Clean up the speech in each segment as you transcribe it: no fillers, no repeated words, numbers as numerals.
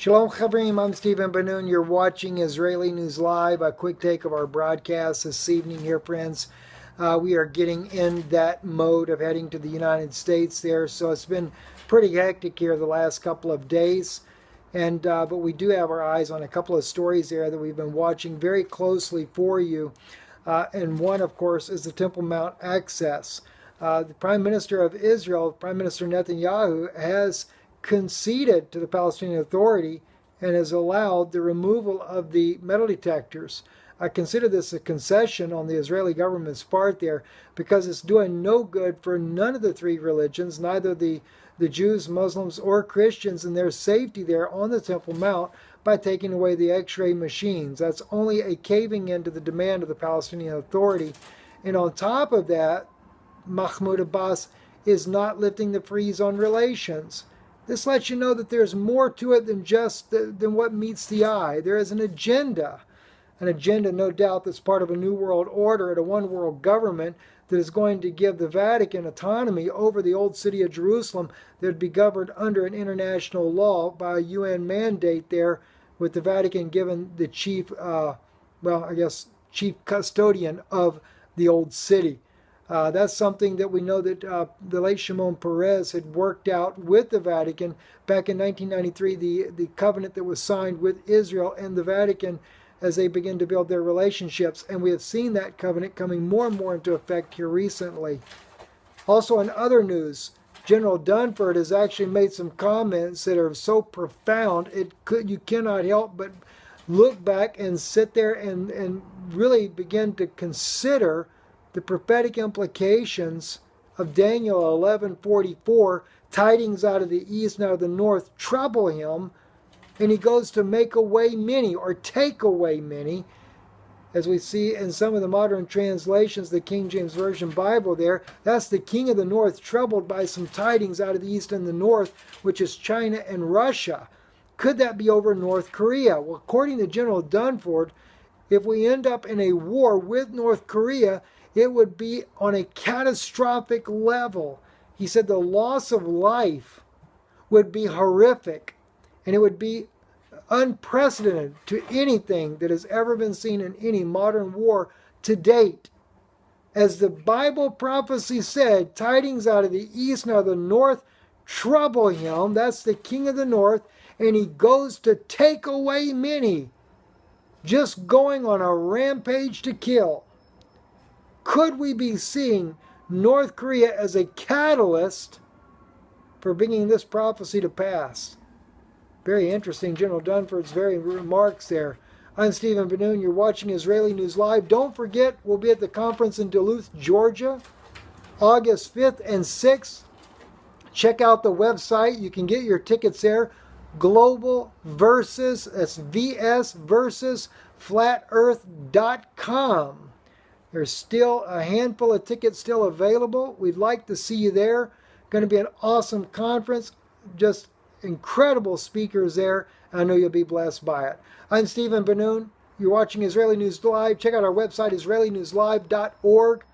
Shalom Chavrim, I'm Stephen Ben-Nun. You're watching Israeli News Live, a quick take of our broadcast this evening here, friends. We are getting in that mode of heading to the United States there, so it's been pretty hectic here the last couple of days. But we do have our eyes on a couple of stories there that we've been watching very closely for you. And one, of course, is the Temple Mount access. The Prime Minister of Israel, Prime Minister Netanyahu, has conceded to the Palestinian Authority and has allowed the removal of the metal detectors. I consider this a concession on the Israeli government's part there because it's doing no good for none of the three religions, neither the Jews, Muslims, or Christians, and their safety there on the Temple Mount by taking away the x-ray machines. That's only a caving in to the demand of the Palestinian Authority. And on top of that, Mahmoud Abbas is not lifting the freeze on relations. This lets you know that there's more to it than just than what meets the eye. There is an agenda, no doubt, that's part of a new world order at a one world government that is going to give the Vatican autonomy over the old city of Jerusalem that would be governed under an international law by a UN mandate there, with the Vatican given the chief, chief custodian of the old city. That's something that we know that the late Shimon Peres had worked out with the Vatican back in 1993, the covenant that was signed with Israel and the Vatican as they begin to build their relationships. And we have seen that covenant coming more and more into effect here recently. Also, in other news, General Dunford has actually made some comments that are so profound you cannot help but look back and sit there and really begin to consider the prophetic implications of Daniel 11:44, tidings out of the east and out of the north trouble him, and he goes to make away many, or take away many, as we see in some of the modern translations, the King James Version Bible there. That's the king of the north troubled by some tidings out of the east and the north, which is China and Russia. Could that be over North Korea? Well, according to General Dunford, if we end up in a war with North Korea, it would be on a catastrophic level. He said the loss of life would be horrific, and it would be unprecedented to anything that has ever been seen in any modern war to date. As the Bible prophecy said, tidings out of the east and out of the north trouble him. That's the king of the north, and he goes to take away many, just going on a rampage to kill. Could we be seeing North Korea as a catalyst for bringing this prophecy to pass? Very interesting, General Dunford's very remarks there. I'm Stephen Ben-Nun. You're watching Israeli News Live. Don't forget, we'll be at the conference in Duluth, Georgia, August 5th and 6th. Check out the website. You can get your tickets there. Global versus, that's VS versus flatearth.com. There's still a handful of tickets still available. We'd like to see you there. Going to be an awesome conference. Just incredible speakers there. I know you'll be blessed by it. I'm Stephen Ben-Nun. You're watching Israeli News Live. Check out our website, israelinewslive.org.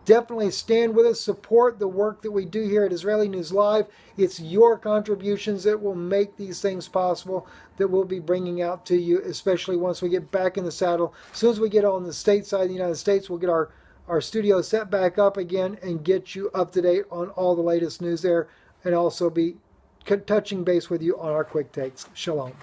Definitely stand with us. Support the work that we do here at Israeli News Live. It's your contributions that will make these things possible, that we'll be bringing out to you, especially once we get back in the saddle. As soon as we get on the state side of the United States, we'll get our studio set back up again and get you up to date on all the latest news there, and also be touching base with you on our quick takes. Shalom.